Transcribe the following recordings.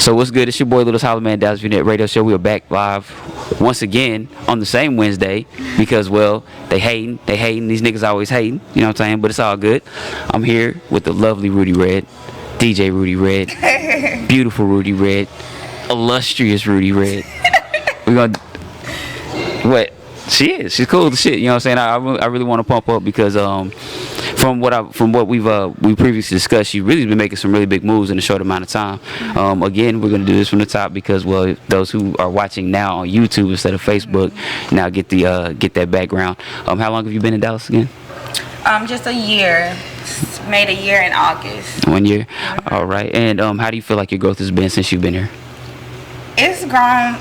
So what's good? It's your boy Little Solid Man, Dallas Vignette Radio Show. We are back live once again on the same Wednesday because, well, they hating. These niggas always hating. You know what I'm saying? But it's all good. I'm here with the lovely Rooty Red, DJ Rooty Red, beautiful Rooty Red, illustrious Rooty Red. We're gonna what? She's cool as shit. You know what I'm saying? I really want to pump up because from what we previously discussed, she's really been making some really big moves in a short amount of time. Again, we're gonna do this from the top because, well, those who are watching now on YouTube instead of Facebook now get that background. How long have you been in Dallas again? Just a year. Made a year in August. 1 year. All right. And how do you feel like your growth has been since you've been here? It's grown.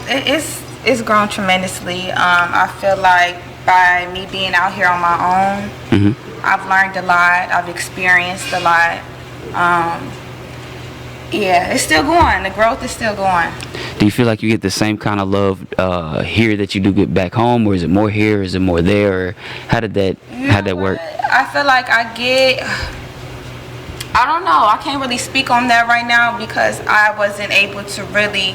It's grown tremendously. I feel like by me being out here on my own, I've learned a lot. I've experienced a lot. Yeah, it's still going. The growth is still going. Do you feel like you get the same kind of love here that you do get back home, or is it more here? Is it more there? Or how did that work? I feel like I don't know. I can't really speak on that right now because I wasn't able to really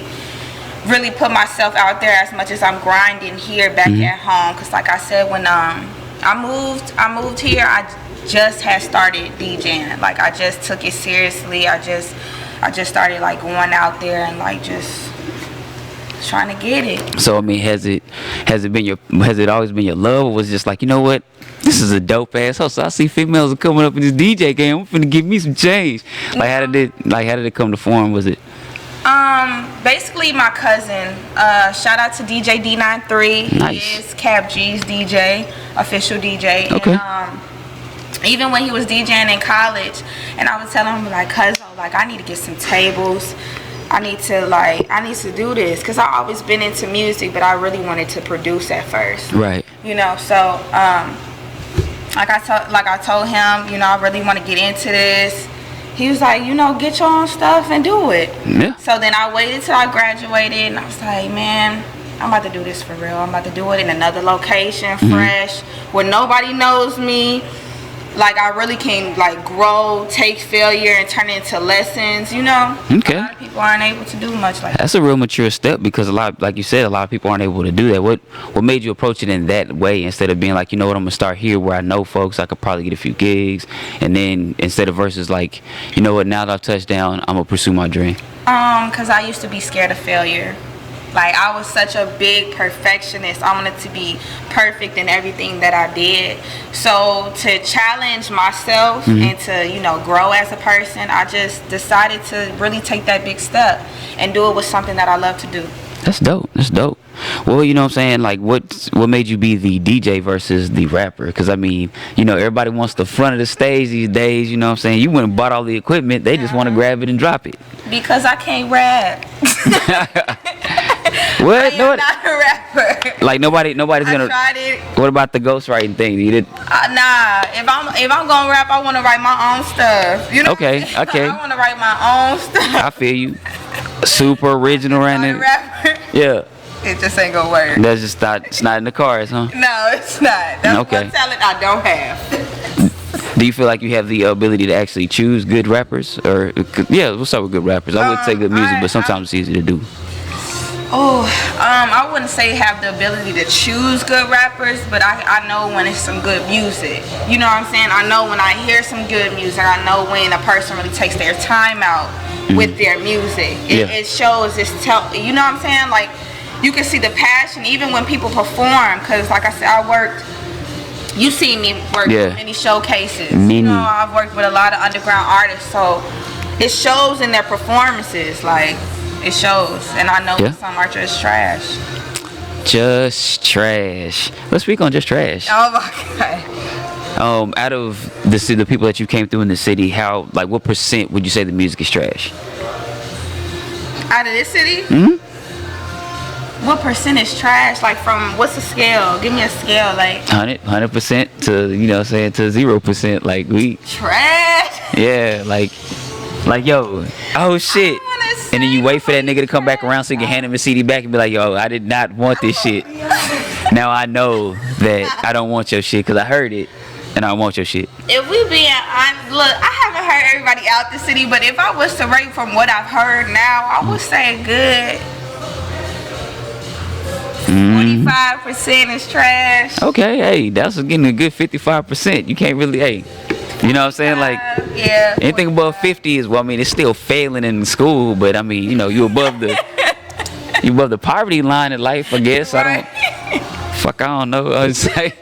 put myself out there as much as I'm grinding here back at home. Because like I said, when I moved here, I just had started DJing. Like I just took it seriously. I just started like going out there and like just trying to get it. So I mean, has it always been your love, or was it just like, you know what, this is a dope ass hustle? I see females are coming up in this DJ game. I'm finna give me some change. Like how did it come to form? Was it? Basically my cousin, shout out to DJ D93. Nice. He is Cap G's DJ, official DJ. Okay. And, even when he was DJing in college, and I was telling him like, cousin, like I need to get some tables. I need to do this because I always been into music, but I really wanted to produce at first. Right. You know, so like I told him, you know, I really want to get into this. He was like, you know, get your own stuff and do it. Yeah. So then I waited till I graduated, and I was like, man, I'm about to do this for real. I'm about to do it in another location, fresh, where nobody knows me. Like I really can like grow, take failure, and turn it into lessons. You know. Okay. A lot of people aren't able to do much like that. That's a real mature step because like you said, a lot of people aren't able to do that. What made you approach it in that way instead of being like, you know what, I'm gonna start here where I know folks, I could probably get a few gigs, and then instead of versus like, you know what, now that I've touched down, I'm gonna pursue my dream. Cause I used to be scared of failure. Like I was such a big perfectionist. I wanted to be perfect in everything that I did. So to challenge myself and to, you know, grow as a person, I just decided to really take that big step and do it with something that I love to do. That's dope. Well, you know what I'm saying? Like, what made you be the DJ versus the rapper? Because, I mean, you know, everybody wants the front of the stage these days, you know what I'm saying? You went and bought all the equipment. They just want to grab it and drop it. Because I can't rap. What? I am not a rapper. Like, nobody's going to... tried it. What about the ghostwriting thing? You did... Nah, if I'm going to rap, I want to write my own stuff. You know Okay. I want to write my own stuff. I feel you. Super original right I'm not a now. rapper. Yeah. It just ain't gonna work. That's just not, it's not in the cards, huh? No, it's not. That's Okay. one talent I don't have. Do you feel like you have the ability to actually choose good rappers? Or, yeah, we'll start with good rappers. I would say good music, but sometimes it's easy to do. I wouldn't say have the ability to choose good rappers, but I know when it's some good music. You know what I'm saying? I know when I hear some good music. I know when a person really takes their time out with their music. It shows, you know what I'm saying? Like, you can see the passion even when people perform, because like I said, you see me work in many showcases. You know, I've worked with a lot of underground artists, so it shows in their performances. Like, it shows, and I know some are just trash. Just trash. Let's speak on just trash. Oh my God. Out of the people that you came through in the city, what percent would you say the music is trash? Out of this city? What percent is trash? Like, from what's the scale? Give me a scale. Like 100% to, you know what I'm saying, to 0%. Like, we trash. Yeah, like yo, oh shit. And then you wait for that nigga to come back around so you can hand him a CD back and be like, yo, I did not want this shit. Now I know that I don't want your shit because I heard it and and I want your shit. If we being honest, look, I haven't heard everybody out the city, but if I was to rate from what I've heard now, I would say good. 45% is trash. Okay, hey, that's getting a good 55%. You can't really, hey, you know what I'm saying? Like, yeah. anything above 50 is, well, I mean, it's still failing in school, but I mean, you know, you above the poverty line in life, I guess. Right. I don't know. I would say.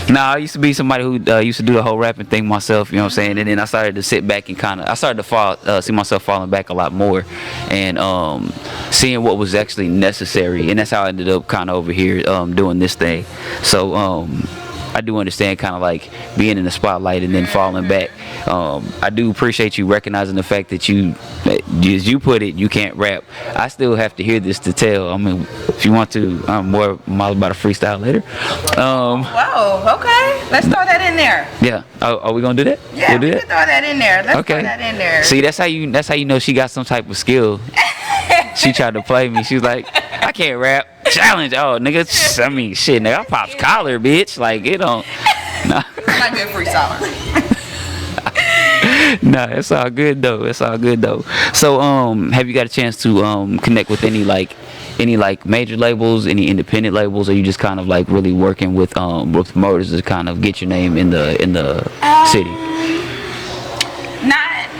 Nah, I used to be somebody who used to do the whole rapping thing myself, you know what I'm saying? And then I started to sit back and I started to see myself falling back a lot more and seeing what was actually necessary. And that's how I ended up kind of over here doing this thing. So I do understand kind of like being in the spotlight and then falling back. I do appreciate you recognizing the fact that as you put it, you can't rap. I still have to hear this to tell. I mean, if you want to, I'm more about a freestyle later. Whoa, okay. Let's throw that in there. Yeah. Are we gonna do that? Yeah, we'll do we that? can throw that in there. Let's Okay. throw that in there. See, that's how you know she got some type of skill. She tried to play me. She was like, I can't rap. Challenge. Oh, nigga. I mean, shit, nigga. I pops collar, bitch. Like, it don't. Nah. Not good freestyler. Nah, it's all good though. It's all good though. So, have you got a chance to connect with any major labels, any independent labels, or you just kind of like really working with promoters to kind of get your name in the city?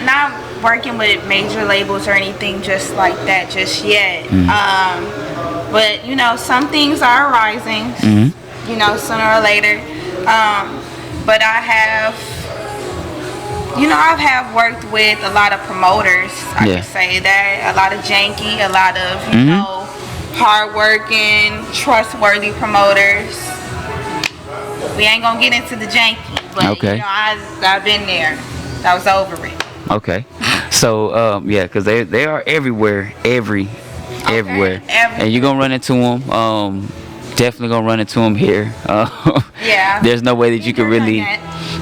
Not working with major labels or anything just like that just yet. But you know, some things are arising. You know, sooner or later. But I've worked with a lot of promoters. I can say that. A lot of janky, a lot of you know, hardworking, trustworthy promoters. We ain't gonna get into the janky, but you know, I've been there. I was over it. Okay. So yeah, because they are everywhere, everywhere, and you're gonna run into them. Definitely gonna run into them here. Yeah. There's no way that you could really.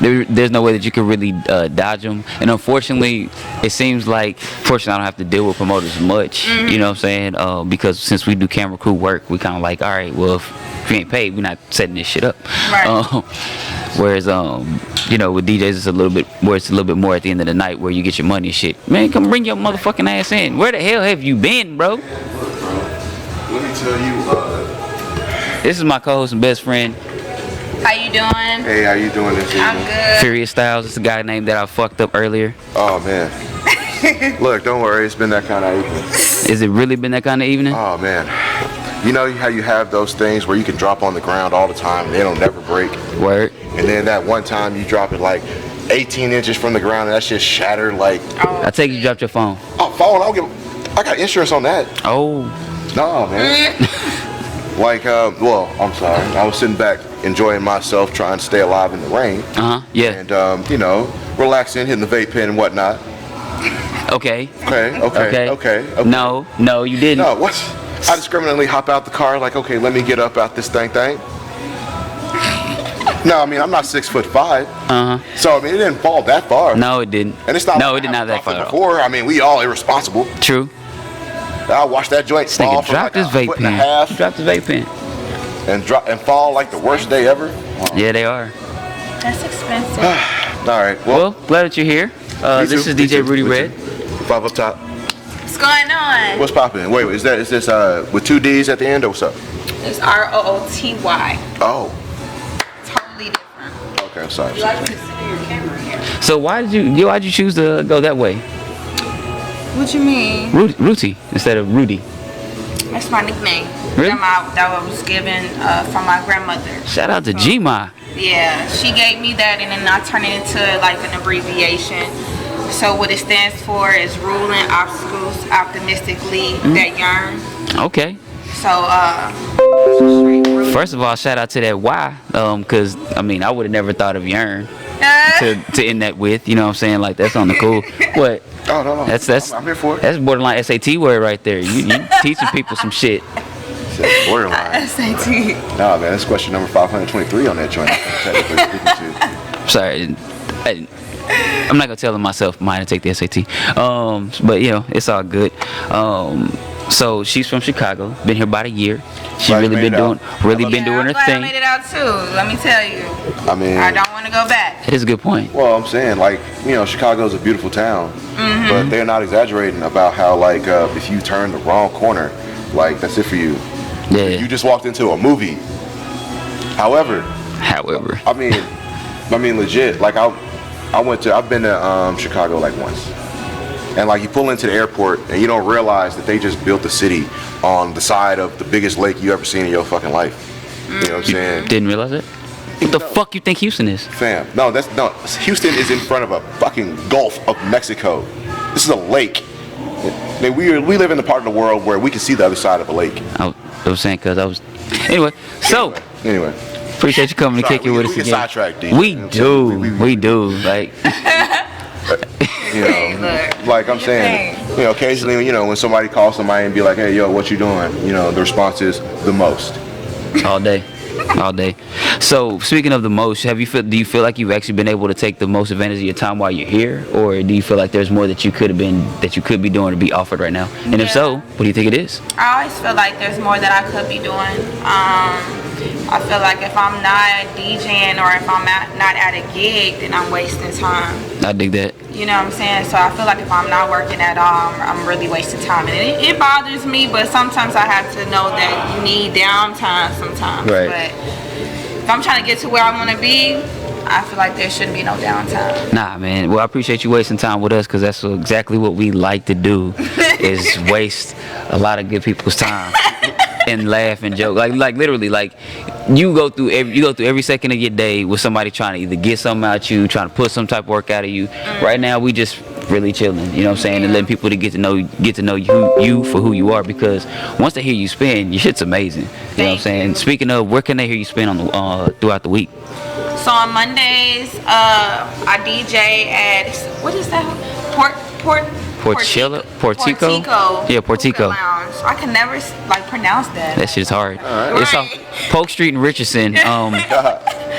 There's no way that you could really dodge them, and unfortunately, it seems like, fortunately, I don't have to deal with promoters much. You know what I'm saying? Because since we do camera crew work, we kind of like, all right, well, if you ain't paid, we're not setting this shit up. Right. Whereas, you know, with DJs, it's a little bit more at the end of the night where you get your money and shit. Man, come bring your motherfucking ass in. Where the hell have you been, bro? Let me tell you. This is my co-host and best friend. How you doing? Hey, how you doing this evening? I'm good. Furious Styles. It's a guy named that I fucked up earlier. Oh man. Look, don't worry. It's been that kind of evening. Is it really been that kind of evening? Oh man. You know how you have those things where you can drop on the ground all the time and they don't never break. Word. And then that one time you drop it like 18 inches from the ground and that shit shattered like. I take it you dropped your phone. Oh, phone. I got insurance on that. Oh. No, man. Like, well, I'm sorry. I was sitting back enjoying myself, trying to stay alive in the rain. Yeah. And, you know, relaxing, hitting the vape pen and whatnot. Okay. Okay. No, you didn't. No, what? I discriminately hop out the car like, okay, let me get up out this thing. No, I mean, I'm not 6'5". So, I mean, it didn't fall that far. No, it didn't. And it's not. No, it did not that far. Before, I mean, we all irresponsible. True. I watched that joint fall for like a foot and a half. Dropped his vape pen. And fall like the worst day ever. Yeah, they are. That's expensive. All right. Well, glad that you're here. This is DJ Rooty Red. 5 up top. What's going on? What's popping? Wait, is this with 2 D's at the end or what's up? It's ROOTY. Oh. Totally different. Okay, I'm sorry. You like to consider your camera here. So why'd you choose to go that way? What you mean? Rooty instead of Rudy. That's my nickname. Really? That was given from my grandmother. Shout out to G-Ma. Yeah, she gave me that, and then I turned it into like an abbreviation. So what it stands for is ruling obstacles optimistically that yearn. Okay. So First of all, shout out to that Y, cause I mean I would have never thought of yearn to end that with. You know what I'm saying? Like that's on the cool. What? Oh no. That's I'm here for it. That's borderline SAT word right there. You teaching people some shit. Borderline. SAT. Nah, man, that's question number 523 on that joint. Sorry, I'm not gonna tell them myself mine to take the SAT. But you know it's all good. So she's from Chicago. Been here about a year. She Glad you really made been it doing out. really been Yeah, doing I'm her glad I thing. made it out too. Let me tell you. I mean, I don't want to go back. It is a good point. well, I'm saying, like, you know, Chicago's a beautiful town, Mm-hmm. but they're not exaggerating about how, like, if you turn the wrong corner, like, that's it for you. Yeah. You just walked into a movie. However, However, I mean, legit. Like, I've been to Chicago like once, and like you pull into the airport and you don't realize that they just built the city on the side of the biggest lake you ever seen in your fucking life. You know what I'm saying? didn't realize it. What the fuck you think Houston is? Fam, no. Houston is in front of a fucking Gulf of Mexico. This is a lake. I mean, we live in the part of the world where we can see the other side of a lake. I was saying because I was. Anyway, so Anyway, appreciate you coming to Sorry, kick it with us we get again. sidetracked, D. We You know what I'm do, saying? we do. Like, you know, Look, like I'm your saying, thing. you know, occasionally, you know, when somebody calls somebody and be like, "Hey, yo, what you doing?" You know, the response is the most. all day, all day. So speaking of the most, do you feel like you've actually been able to take the most advantage of your time while you're here, or do you feel like there's more that you could be doing or be offered right now? And if so, Yeah. what do you think it is? I always feel like there's more that I could be doing. I feel like if I'm not DJing or if I'm not at a gig, then I'm wasting time. I dig that. You know what I'm saying? So I feel like if I'm not working at all, I'm really wasting time. And it bothers me, but sometimes I have to know that you need downtime sometimes. Right. But if I'm trying to get to where I want to be, I feel like there shouldn't be no downtime. Nah, man. Well, I appreciate you wasting time with us because that's exactly what we like to do is waste a lot of good people's time and laugh and joke. Like literally, like you go through every second of your day with somebody trying to either get something out you, trying to put some type of work out of you. Right now, we just really chilling. You know what I'm saying? And letting people to get to know you for who you are, because once they hear you spin, your shit's amazing. You know what I'm Thank saying? you. Speaking of, where can they hear you spin on the throughout the week? So on Mondays, I DJ at, what is that? Portico? Yeah, Portico. Hookah Lounge. I can never like pronounce that. That shit is hard. Alright. It's off Polk Street in Richardson.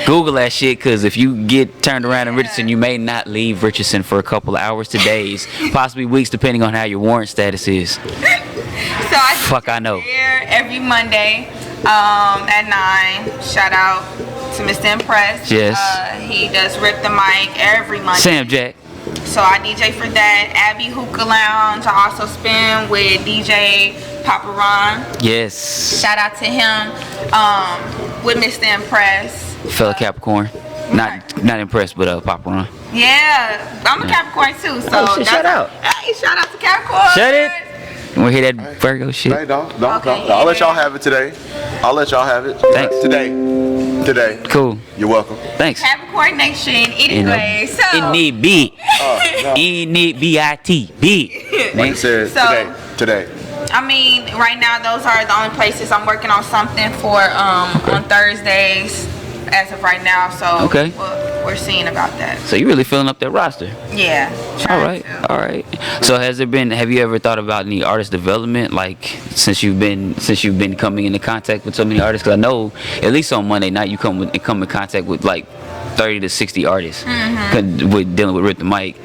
Google that shit, because if you get turned around in Richardson, you may not leave Richardson for a couple of hours to days, possibly weeks, depending on how your warrant status is. So I Fuck, I know. here every Monday at 9. Shout out to Mr. Impress. Yes. He does rip the mic every Monday. Sam Jack. So I DJ for that. Abby Hookah Lounge. I also spin with DJ Papa Ron. Yes. Shout out to him. With Mr. Impress. Fellow Capricorn. Not impressed, but Papa Ron. Yeah, I'm a Capricorn too, so Oh, shit, shout out. Hey, shout out to Capricorn. Shut it. You wanna hear that Virgo shit? Hey, don't. Okay, I'll let yeah. y'all have it today. I'll let y'all have it. Thanks. Today. Cool. You're welcome. Thanks. Capricorn Nation. Anyway, so In the beat. No. In the B-I-T. Beat. Like I said, So- today. I mean, right now those are the only places I'm working on something for on Thursdays as of right now. So Okay. we're seeing about that. So you really filling up that roster. Yeah. All trying right, to. all right. So have you ever thought about any artist development, like since you've been coming into contact with so many artists? Because I know at least on Monday night you come in contact with like 30 to 60 artists with dealing with Rip the Mic.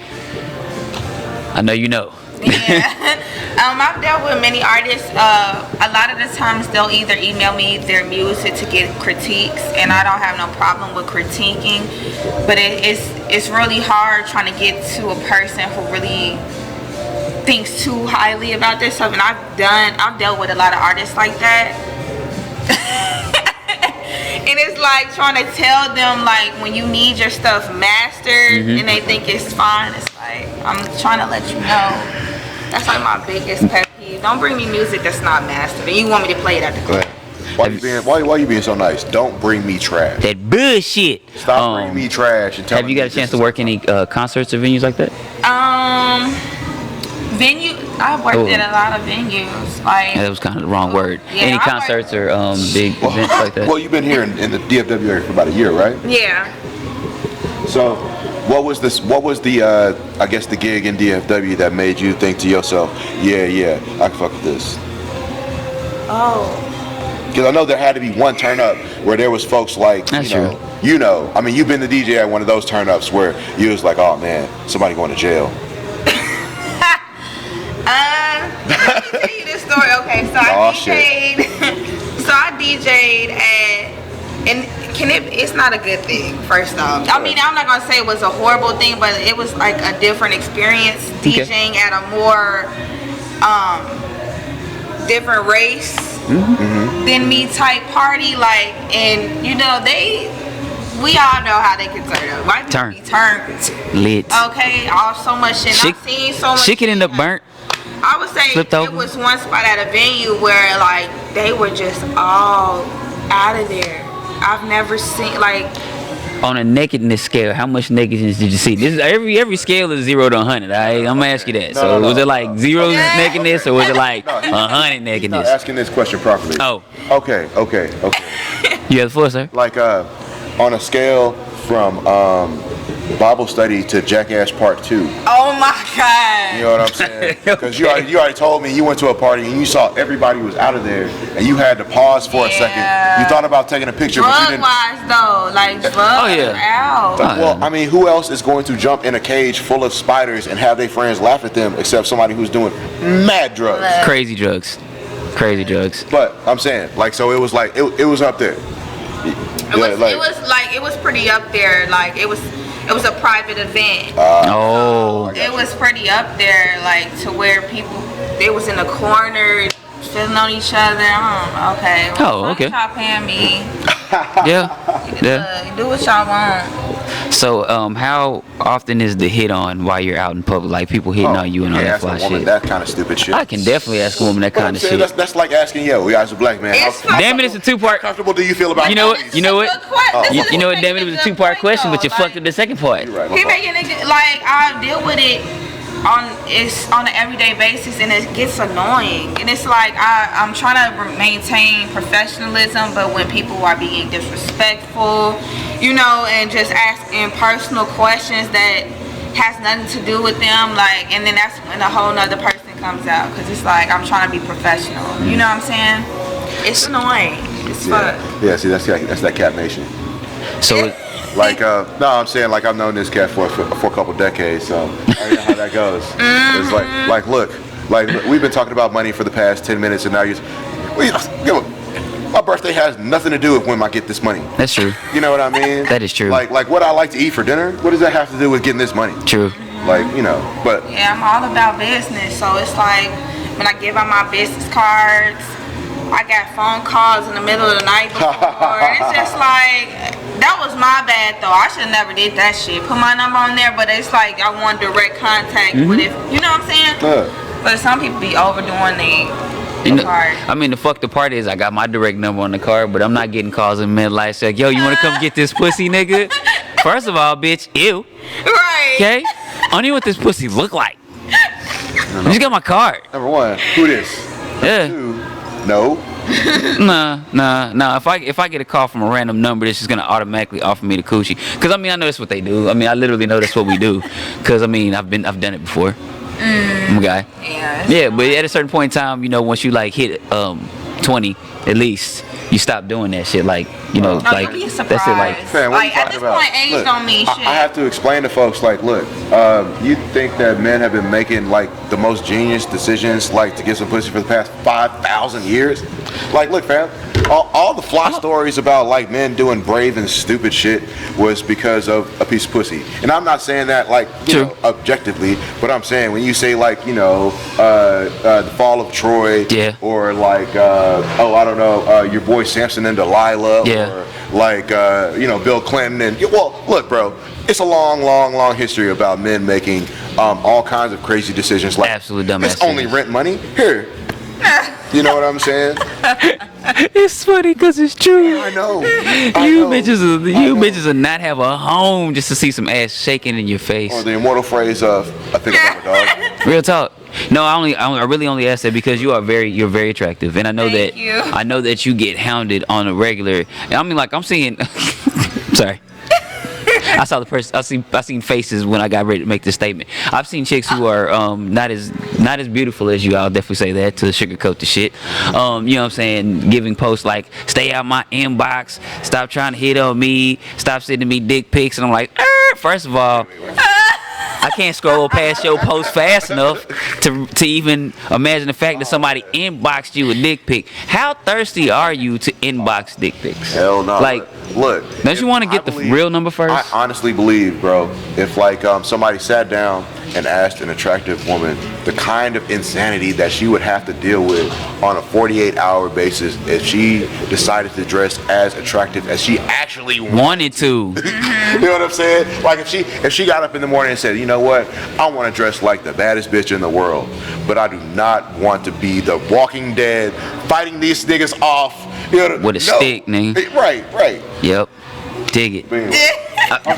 I know you know. Yeah. I've dealt with many artists. A lot of the times they'll either email me their music to get critiques, and I don't have no problem with critiquing. But it's really hard trying to get to a person who really thinks too highly about their stuff. And I've dealt with a lot of artists like that. And it's like trying to tell them, like, when you need your stuff mastered and they think it's fine, it's like, I'm trying to let you know. That's like my biggest pet peeve. Don't bring me music that's not mastered and you want me to play it at the club. Why you being so nice? Don't bring me trash. That bullshit. Stop bringing me trash and tell Have you got a chance to work any concerts or venues like that? I've worked at a lot of venues. Like, Yeah, that was kind of the wrong word. Yeah, Any I concerts or big events like that? Well, you've been here in the DFW area for about a year, right? yeah. So, what was the I guess the gig in DFW that made you think to yourself, yeah, I can fuck with this? Oh. Because I know there had to be one turn up where there was folks like, That's you know, I mean, you've been the DJ at one of those turn ups where you was like, oh man, somebody going to jail. Let me tell you this story. Okay, so Oh, I DJ'd. So I DJ'd at, and it's not a good thing, first off. I mean, I'm not gonna say it was a horrible thing, but it was like a different experience DJing at a more different race than me type party. Like, and you know, we all know how they can turn up. White people be turned lit. Okay, all so much shit. I've seen so much shit can end up burnt. I would say it was one spot at a venue where like they were just all out of there. I've never seen like on a nakedness scale. How much nakedness did you see? This is every scale is 0 to 100. I'm gonna ask you that. Was it like 0 nakedness or was it like 100 nakedness? He's not asking this question properly. Oh. Okay. You have the floor, sir. Like on a scale from Bible study to Jackass Part 2. Oh my God. You know what I'm saying? Because you already told me you went to a party and you saw everybody was out of there and you had to pause for a second. You thought about taking a picture, but you didn't. Drug-wise though, like drugs out. Well, I mean, who else is going to jump in a cage full of spiders and have their friends laugh at them except somebody who's doing mad drugs? Crazy drugs. But I'm saying, like, so it was like it was up there. It was pretty up there. Like it was a private event. It was pretty up there, like to where people they was in the corner sitting on each other. Okay. Okay. Y'all paying me. Yeah. Do what y'all want. So, how often is the hit on while you're out in public? Like people hitting on you and all that fly shit? That kind of stupid shit. I can definitely ask a woman that kind of shit. That's like asking, yo, as a black man, damn it, it's a two-part. How comfortable do you feel about? You know what? Damn it, it was a two-part question, but you fucked up the second part. Right, he making it like I deal with it on an everyday basis, and it gets annoying. And it's like I'm trying to maintain professionalism, but when people are being disrespectful, you know, and just asking personal questions that has nothing to do with them, like, and then that's when a whole nother person comes out, because it's like I'm trying to be professional. You know what I'm saying? It's annoying. It's fun. Yeah. See, that's that cat nation. So. Like, no, I'm saying, like, I've known this cat for a couple decades, so I know how that goes. It's like, look, we've been talking about money for the past 10 minutes, and now my birthday has nothing to do with when I get this money. That's true. You know what I mean? That is true. Like what I like to eat for dinner, what does that have to do with getting this money? True. Like, you know, but. Yeah, I'm all about business, so it's like, when I give out my business cards, I got phone calls in the middle of the night before. It's just like, that was my bad though. I should have never did that shit. Put my number on there, but it's like I want direct contact with it. You know what I'm saying? But some people be overdoing the card. I mean, the fuck the part is I got my direct number on the card, but I'm not getting calls in midlife like, yo, you want to come get this pussy, nigga? First of all, bitch, ew. Right. Okay? I don't even what this pussy look like. You just got my card. Number one, who this? Yeah. Two, no. Nah. If I get a call from a random number, it's just gonna automatically offer me the coochie. Cause I mean, I know that's what they do. I mean, I literally know that's what we do. Cause I mean, I've done it before. I'm a guy. Yeah, but at a certain point in time, you know, once you like hit 20 at least, you stop doing that shit. Like, you know, like that's it. Like, man, like at this point, age don't mean shit. I have to explain to folks, like, look, you think that men have been making like the most genius decisions, like to get some pussy for the past 5,000 years? Like, look, fam, all the fly stories about like men doing brave and stupid shit was because of a piece of pussy. And I'm not saying that like you know, objectively, but I'm saying when you say like, you know, the fall of Troy, or like I don't know, your boy Samson and Delilah, or like you know, Bill Clinton, and well, look, bro, it's a long history about men making all kinds of crazy decisions, like absolute dumbass. It's only rent money here. You know what I'm saying? It's funny because it's true. I know. Bitches will not have a home just to see some ass shaking in your face. Or the immortal phrase of, I think I'm a dog. Real talk. No, I really only ask that because you're very attractive, and I know I know that you get hounded on a regular. And I mean, like I'm seeing. Sorry. I saw the person. I seen faces when I got ready to make this statement. I've seen chicks who are not as beautiful as you. I'll definitely say that to sugarcoat the shit. You know what I'm saying? Giving posts like, "Stay out my inbox. Stop trying to hit on me. Stop sending me dick pics." And I'm like, first of all, I can't scroll past your post fast enough to even imagine the fact that somebody inboxed you a dick pic. How thirsty are you to inbox dick pics? Hell no. Like, look. Don't you want to get the real number first? I honestly believe, bro, if like somebody sat down and asked an attractive woman the kind of insanity that she would have to deal with on a 48-hour basis if she decided to dress as attractive as she actually wanted to. You know what I'm saying? Like if she got up in the morning and said, you know what, I want to dress like the baddest bitch in the world, but I do not want to be the Walking Dead fighting these niggas off. You know, with a stick, nigga. Right. Yep. Dig it.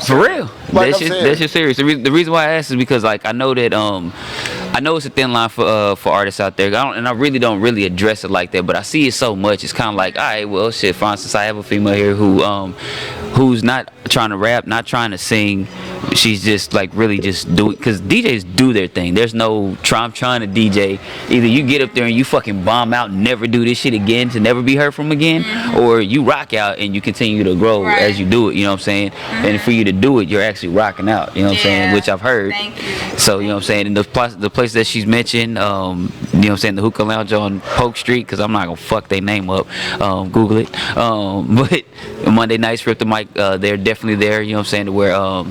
For real. Like That's just serious. The reason why I asked is because like I know that I know it's a thin line for artists out there. I really don't really address it like that, but I see it so much. It's kind of like, all right, well, shit. For instance, I have a female here who's not trying to rap, not trying to sing. She's just like really just do it because DJs do their thing. There's no I'm trying to DJ. Either you get up there and you fucking bomb out and never do this shit again to never be heard from again, or you rock out and you continue to grow as you do it. You know what I'm saying? And for you to do it, you're actually rocking out. You know what I'm saying? Which I've heard. Thank you. So you know what I'm saying? And the place that she's mentioned, you know what I'm saying, the hookah lounge on Polk Street, because I'm not gonna fuck their name up. Google it. But Monday nights, Rip the Mic, they're definitely there. You know what I'm saying? To where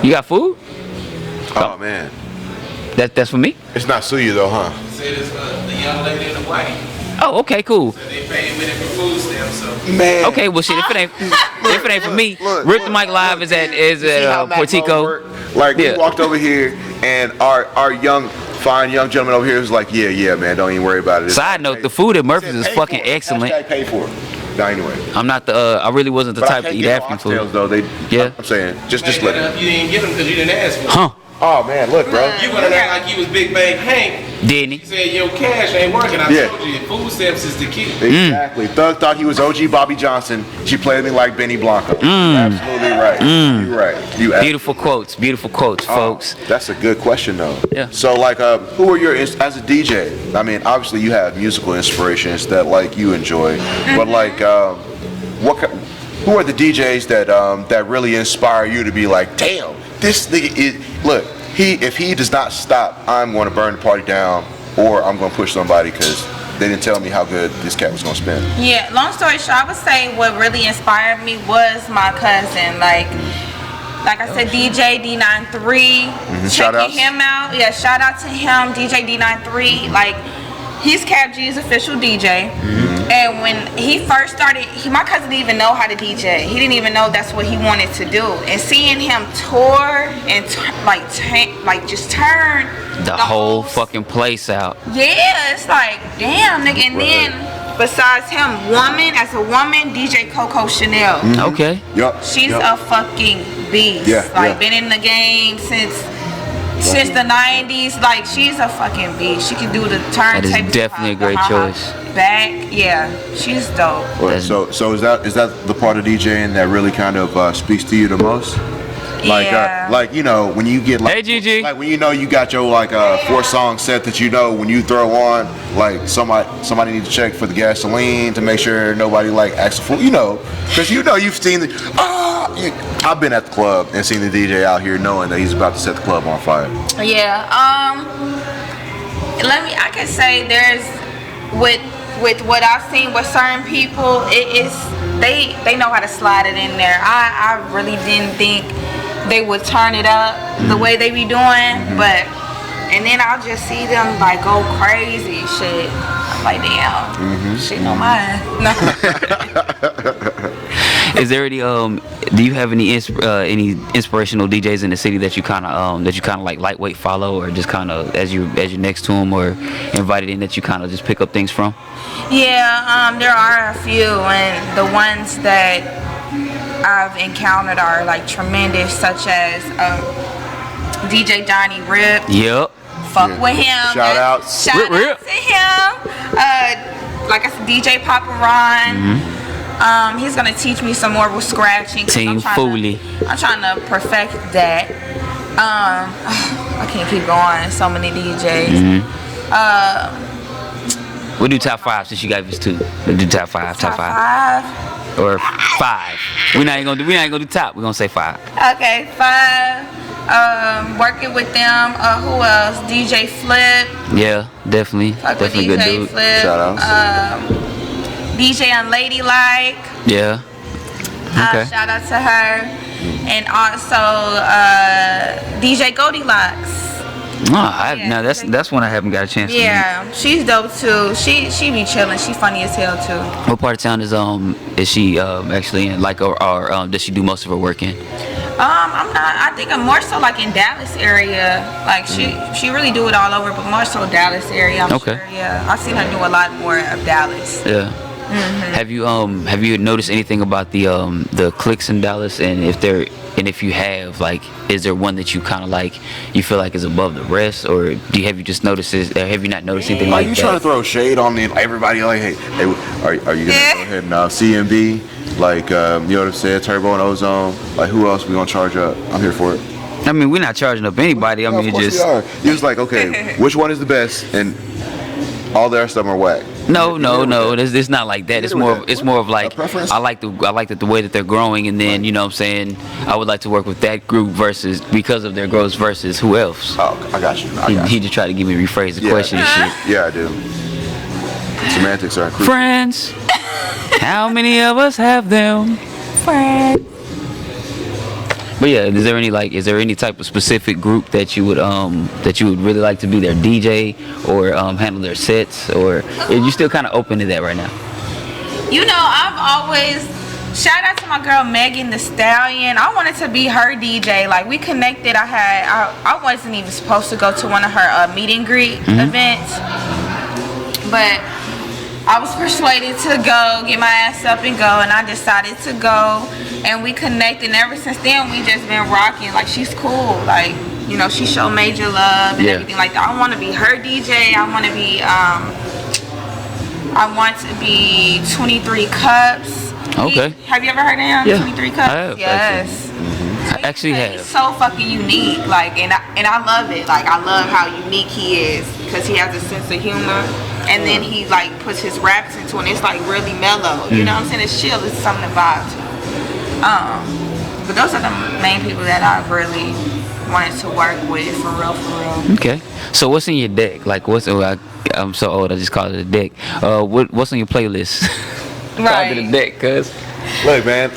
you got food? Oh man. That's for me? It's not Suya though, huh? Said it's the young lady in the white. Oh, okay, cool. So they paying with it for food stamps, so. Man. Okay, well shit, if it ain't for me, Rip the Mic Live is at Portico. Like we walked over here and our fine young gentleman over here was like, yeah, man, don't even worry about it. Side note, the food at Murphy's is fucking excellent. Pay for it. No, anyway. I'm not I really wasn't the type to eat African food. Though. Yeah. I'm saying, just let it. You didn't get them because you didn't ask for them. Huh. Oh man, look, bro. You wanna act like you was Big Bang Hank. Didn't he? You said your cash ain't working. I told you, food stamps is the key. Exactly. Thug thought he was OG Bobby Johnson. She played me like Benny Blanco. Absolutely right. You're right. Beautiful quotes, folks. That's a good question though. Yeah. So like, who are as a DJ? I mean, obviously you have musical inspirations that like you enjoy, but like, who are the DJs that really inspire you to be like, damn, this nigga is if he does not stop, I'm going to burn the party down, or I'm going to push somebody because they didn't tell me how good this cat was going to spin. Yeah, long story short, I would say what really inspired me was my cousin. Like I said, DJ D93. Checking him out. Yeah, shout out to him, DJ D93. Like, he's Cap G's official DJ. And when he first started, my cousin didn't even know how to DJ. He didn't even know that's what he wanted to do. And seeing him tour and just turn the whole fucking place out. Yeah, it's like, damn, nigga. And then besides him, as a woman, DJ Coco Chanel. Okay. Yep. She's a fucking beast. Been in the game since the 90s. Like, she's a fucking beast. She can do the turntable. That is definitely a great choice. Back, yeah, she's dope. So is that the part of DJing that really kind of speaks to you the most? Like, like, you know, when you get like, hey Gigi, like when you know you got your like 4-song set that you know when you throw on, like somebody needs to check for the gasoline to make sure nobody like acts a fool, you know, because you know you've seen I've been at the club and seen the DJ out here knowing that he's about to set the club on fire. Yeah, I can say there's with what I've seen with certain people, they know how to slide it in there. I really didn't think they would turn it up the way they be doing, and then I'll just see them like go crazy shit. I'm like, damn, shit no mine. No. Is there any do you have any inspirational DJs in the city that you kind of like lightweight follow, or just kind of as you're next to them or invited in that you kind of just pick up things from? Yeah, there are a few, and the ones that I've encountered are like tremendous, such as DJ Donnie Rip. Yep. Fuck with him. Shout out to him. Like I said, DJ Papa Ron. He's gonna teach me some more with scratching. Team Foley. I'm trying to perfect that. I can't keep going. So many DJs. We'll do top 5 since you gave us 2. We'll do top 5. Or 5. We're not gonna do top. We're gonna say 5. Okay, 5. Working with them. Who else? DJ Flip. Yeah, definitely. Fuck with Definitely good DJ dude. Flip. Shout outs. DJ Unladylike. Yeah. Okay. Shout out to her. And also DJ Goldilocks. No, that's one I haven't got a chance to meet. Yeah, she's dope too. She be chilling. She funny as hell too. What part of town is she actually in? Like, or does she do most of her work in? I'm not. I think I'm more so like in Dallas area. Like she really do it all over, but more so Dallas area. I'm Okay. sure. Yeah, I've seen her do a lot more of Dallas. Yeah. Have you noticed anything about the cliques in Dallas, and if you have, like, is there one that you kind of like, you feel like is above the rest, or have you just noticed this, or have you not noticed anything Are like you that? trying to throw shade on everybody? Like, hey, are you gonna go ahead and CMB? Like, you know what I'm saying? Turbo and Ozone. Like, who else we gonna charge up? I'm here for it. I mean, we're not charging up anybody. I No, mean, of course just we are. You're just like, okay, which one is the best? And all the rest of them are whack. no. It's not like that. It's more of like, preference? I like the way that they're growing, and then you know what I'm saying, I would like to work with that group versus, because of their growth, versus who else. Oh, I got you. He just tried to give me rephrase the question and shit. Yeah, I do. Semantics are crucial. Friends, how many of us have them? Friends. But yeah, is there any type of specific group that you would really like to be their DJ or handle their sets, or are you still kind of open to that right now? You know, I've always shout out to my girl Megan Thee Stallion. I wanted to be her DJ. Like, we connected. I wasn't even supposed to go to one of her meet and greet events, but I was persuaded to go, get my ass up and go, and I decided to go, and we connected, and ever since then, we just been rocking. Like, she's cool. Like, you know, she showed major love and everything like that. I want to be her DJ. I want to be 23 Cups. Okay. Have you ever heard of him? Yeah. 23 Cups? I have, Yes. I actually He's have. so fucking unique, like, and I love it. Like, I love how unique he is, because he has a sense of humor, and then he like puts his raps into it, and it's like really mellow. You know what I'm saying? It's chill. It's something to vibe to. But those are the main people that I really wanted to work with, for real. Okay. So what's in your deck? Like, I'm so old, I just call it a deck. What's on your playlist? Right. Call it a deck, cuz. Look, man,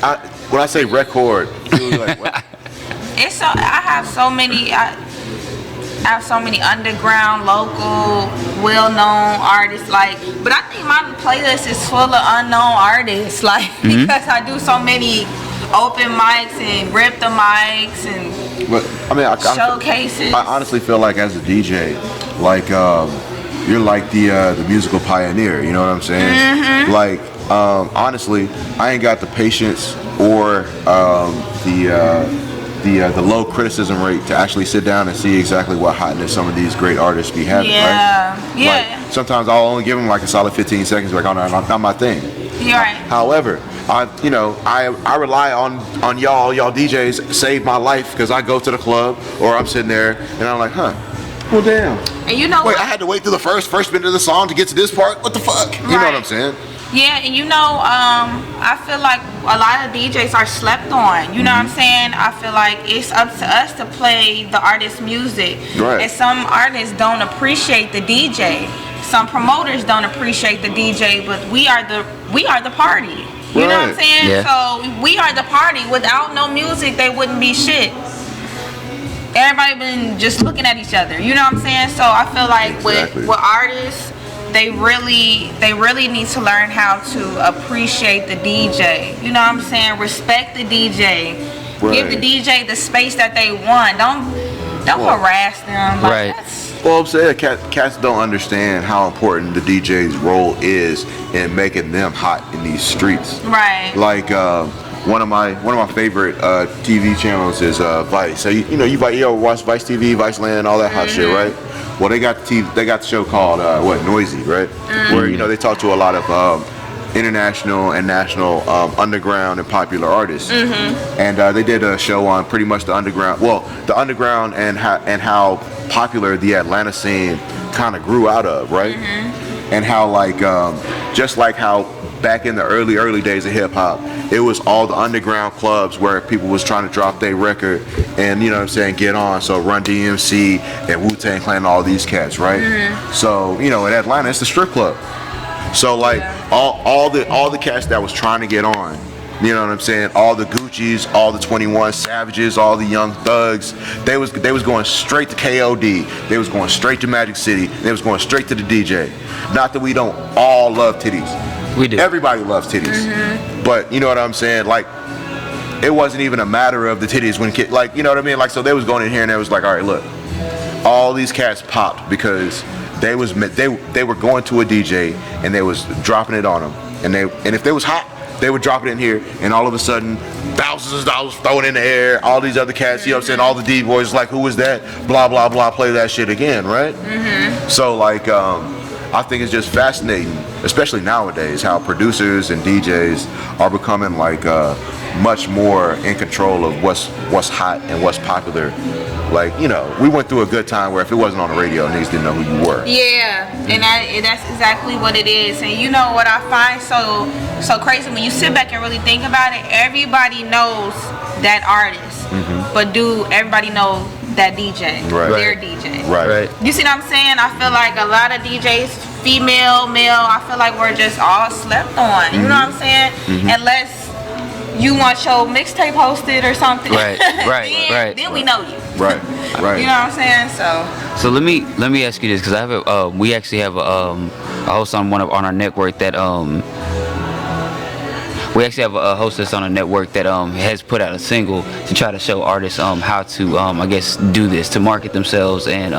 when I say record, you're like, what? It's so I have so many underground, local, well-known artists. Like, but I think my playlist is full of unknown artists. Like, because I do so many open mics and rip the mics and But I mean, showcases. I honestly feel like as a DJ, like you're like the musical pioneer. You know what I'm saying? Like, honestly, I ain't got the patience or the low criticism rate to actually sit down and see exactly what hotness some of these great artists be having. Yeah, right? yeah. Like, sometimes I'll only give them like a solid 15 seconds. Like, oh no, not my thing. You're right. However, I rely on y'all DJs save my life, because I go to the club or I'm sitting there and I'm like, well damn. And you know Wait, what? I had to wait through the first minute of the song to get to this part? What the fuck? You know what I'm saying? Yeah, and you know, I feel like a lot of DJs are slept on. You know what I'm saying? I feel like it's up to us to play the artist's music. Right. And some artists don't appreciate the DJ. Some promoters don't appreciate the DJ, but we are the party. You know what I'm Right. saying? Yeah. So we are the party. Without no music, they wouldn't be shit. Everybody been just looking at each other. You know what I'm saying? So I feel like Exactly. with artists, they really need to learn how to appreciate the DJ. You know what I'm saying? Respect the DJ. Right. Give the DJ the space that they want. Don't harass them. Like, Right. Well, I'm saying cats don't understand how important the DJ's role is in making them hot in these streets. Right. Like one of my favorite TV channels is Vice. So you watch Vice TV, Vice Land, all that hot shit, right? Well, they got the show called Noisy, right? Where they talk to a lot of international and national underground and popular artists, and they did a show on pretty much the underground and how popular the Atlanta scene kind of grew out of, right? And how just like how back in the early days of hip hop, it was all the underground clubs where people was trying to drop their record and, you know what I'm saying, get on. So Run DMC and Wu-Tang Clan, all these cats, right? So, you know, in Atlanta, it's the strip club. So like all the cats that was trying to get on, you know what I'm saying, all the Gucci's, all the 21 Savages, all the Young Thugs, they was going straight to KOD, they was going straight to Magic City, they was going straight to the DJ. Not that we don't all love titties. We do. Everybody loves titties. But you know what I'm saying, like it wasn't even a matter of the titties when like, you know what I mean, like, so they was going in here and they was like, all right, look, all these cats popped because they were going to a DJ and they was dropping it on them, and if they was hot, they would drop it in here, and all of a sudden thousands of dollars thrown in the air, all these other cats, you know what I'm saying, all the D-boys like, who was that, blah blah blah, play that shit again, right? So like I think it's just fascinating, especially nowadays, how producers and DJs are becoming like much more in control of what's hot and what's popular. Like, you know, we went through a good time where if it wasn't on the radio, niggas didn't know who you were. Yeah, and that's exactly what it is. And you know what I find so crazy, when you sit back and really think about it, everybody knows that artist, but do everybody know that DJ, their DJ? Right. You see what I'm saying? I feel like a lot of DJs, female, male, I feel like we're just all slept on. You know what I'm saying? Unless you want your mixtape hosted or something. Right. Then we know you. Right. You know what I'm saying? So let me ask you this, because I have we actually have a host on our network that we actually have a hostess on a network that has put out a single to try to show artists how to I guess do this, to market themselves and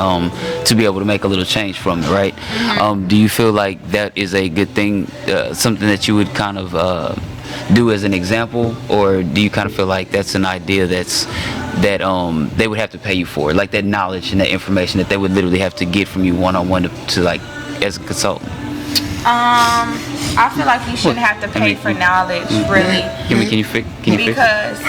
to be able to make a little change from it, right? Do you feel like that is a good thing, something that you would kind of do as an example, or do you kind of feel like that's an idea that they would have to pay you for, like that knowledge and that information that they would literally have to get from you one-on-one to like as a consultant? I feel like you shouldn't have to pay for knowledge, really. Can you fix? Because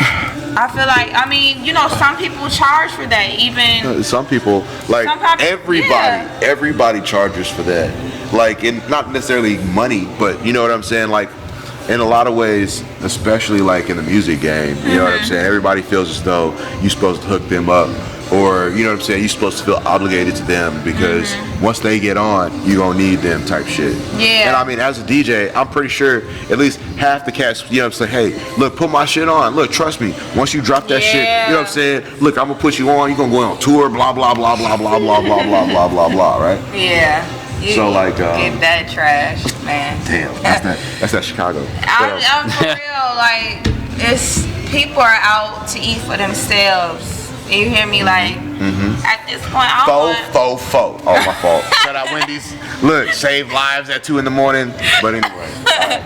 I feel like, I mean, you know, some people charge for that. Even some people, like everybody charges for that. Like, in not necessarily money, but you know what I'm saying, like. In a lot of ways, especially like in the music game, you know what I'm saying? Everybody feels as though you're supposed to hook them up, or you know what I'm saying, you're supposed to feel obligated to them because once they get on, you're gonna need them type shit. Yeah. And I mean, as a DJ, I'm pretty sure at least half the cats, you know what I'm saying, hey, look, put my shit on. Look, trust me, once you drop that shit, you know what I'm saying, look, I'm gonna put you on, you're gonna go on tour, blah, blah, blah, blah, blah, blah, blah, blah, blah, blah, blah, right? Yeah. So like get that trash, man. Damn, that's that Chicago. I'm for real, like, it's people are out to eat for themselves. You hear me? Like, at this point, I want... Oh, my fault. Shout out Wendy's. Look, save lives at 2 a.m. But anyway,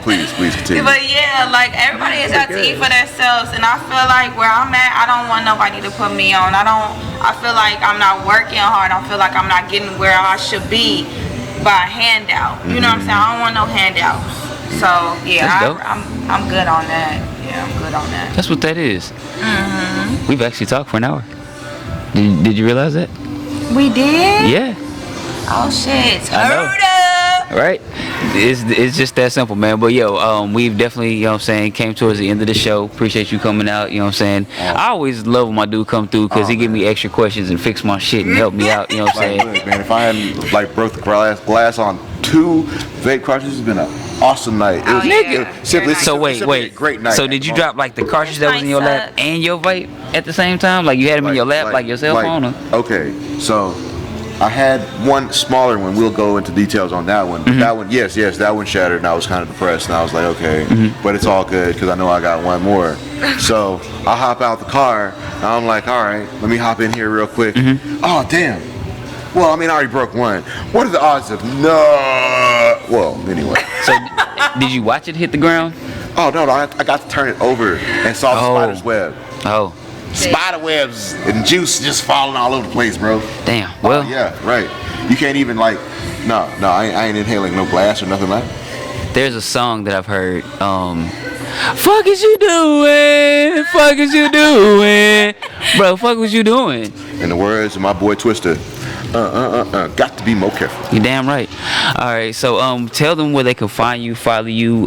please continue. But yeah, like, everybody is out to eat for themselves, and I feel like where I'm at, I don't want nobody to put me on. I feel like I'm not working hard. I feel like I'm not getting where I should be by a handout. You know what I'm saying? I don't want no handouts. So yeah, I'm good on that. Yeah, I'm good on that. That's what that is. We've actually talked for an hour. Did you realize that? We did? Yeah. Oh shit. I know. Right? It's just that simple, man. But yo, we've definitely, you know what I'm saying, came towards the end of the show. Appreciate you coming out, you know what I'm saying. I always love when my dude come through because he give me extra questions and fix my shit and help me out, you know what I'm saying. Look, man, if I hadn't like broke the glass on 2 vape cartridges, it's been an awesome night. It was Nigga. So wait. Great night. So did you drop like the cartridge that was in your lap and your vape at the same time? Like you had them in your lap like your cell phone? Or? Okay, so I had one smaller one. We'll go into details on that one. That one, yes, that one shattered, and I was kind of depressed. And I was like, okay, but it's all good because I know I got one more. So I hop out the car, and I'm like, all right, let me hop in here real quick. Oh, damn. Well, I mean, I already broke one. What are the odds of no? Well, anyway. So did you watch it hit the ground? Oh, no, I got to turn it over and saw the spider's web. Oh. Spider webs and juice just falling all over the place, bro. Damn. Well. Yeah, right. You can't even like, no, I ain't inhaling no glass or nothing like that. There's a song that I've heard. Fuck is you doing? Fuck is you doing? Bro, fuck what you doing? In the words of my boy Twister, got to be more careful. You damn right. All right, so tell them where they can find you, follow you,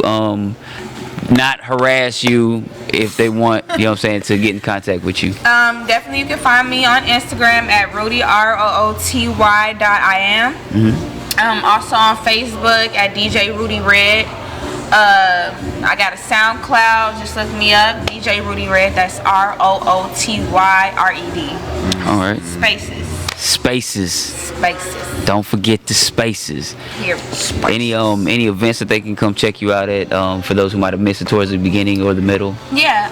not harass you if they want, you know what I'm saying, to get in contact with you? Definitely you can find me on Instagram at Rooty ROOTY.IM. Also on Facebook at DJ Rooty Red. I got a SoundCloud, just look me up, DJ Rooty Red, that's ROOTYRED. Alright. Spaces. Don't forget the spaces. Here. Any events that they can come check you out at, for those who might have missed it towards the beginning or the middle? Yeah,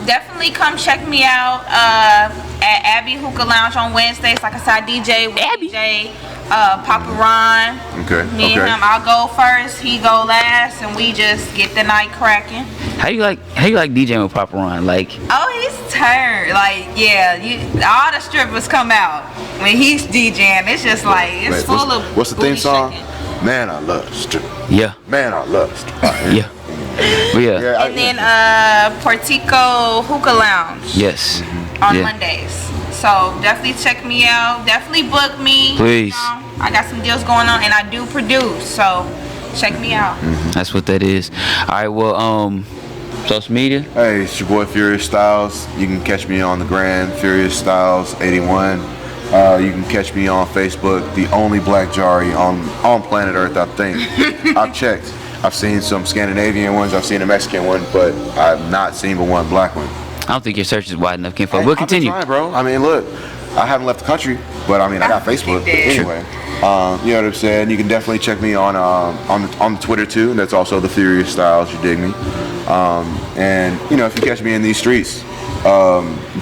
definitely come check me out at Abby Hookah Lounge on Wednesdays. Like I said, I DJ with Abby. DJ Papa Ron. Okay. Me and him, I'll go first, he go last, and we just get the night cracking. How you like DJing with Papa Ron? Like, Oh, he's turned. Like, yeah, all the strippers come out when he's DJing. It's just like, it's Wait, full of what's the theme booty song? shaking. Man, I love strip. yeah. Man, I love strip. Yeah. But yeah. And then Portico Hookah Lounge Yes. on Yeah. Mondays. So definitely check me out. Definitely book me. Please. You know, I got some deals going on, and I do produce. So check me out. That's what that is. All right. Well, social media. Hey, it's your boy Furious Styles. You can catch me on the gram, Furious Styles 81. You can catch me on Facebook, the only black Jari on planet Earth, I think. I've checked. I've seen some Scandinavian ones. I've seen a Mexican one, but I've not seen but one black one. I don't think your search is wide enough, Kinfolk. We'll I've been continue. trying, bro. I mean, look, I haven't left the country, but I mean, I got Facebook anyway. You know what I'm saying? You can definitely check me on the Twitter too. That's also the Furious Styles. You dig me? And you know, if you catch me in these streets,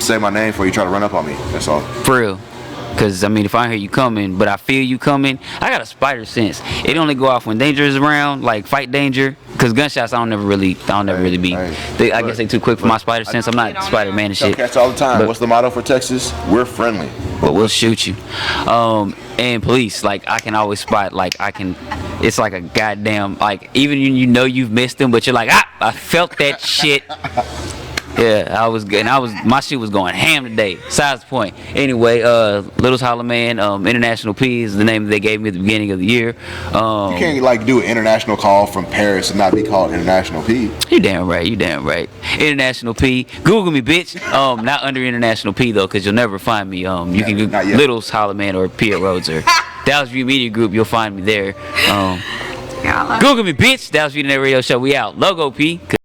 say my name before you try to run up on me. That's all. For real. Cause I mean, if I hear you coming, but I feel you coming, I got a spider sense. It only go off when danger is around, like fight danger. Cause gunshots, I don't never really be. I guess they too quick for my spider sense. I'm not Spider-Man and Tell shit. cats all the time. But- What's the motto for Texas? We're friendly. But we'll shoot you. And police, like I can always spot, like it's like a goddamn, like even you know you've missed them, but you're like, I felt that shit. Yeah, I was good. My shit was going ham today. Besides the point. Anyway, Little's Holla Man, International P is the name that they gave me at the beginning of the year. You can't like do an international call from Paris and not be called International P. You damn right. International P. Google me, bitch. Not under International P though, cause you'll never find me. You can Google not yet. Little's Holla Man or P at Rhodes or Dallas View Media Group. You'll find me there. Google me, bitch. Dallas View Internet Radio Show. We out. Logo P.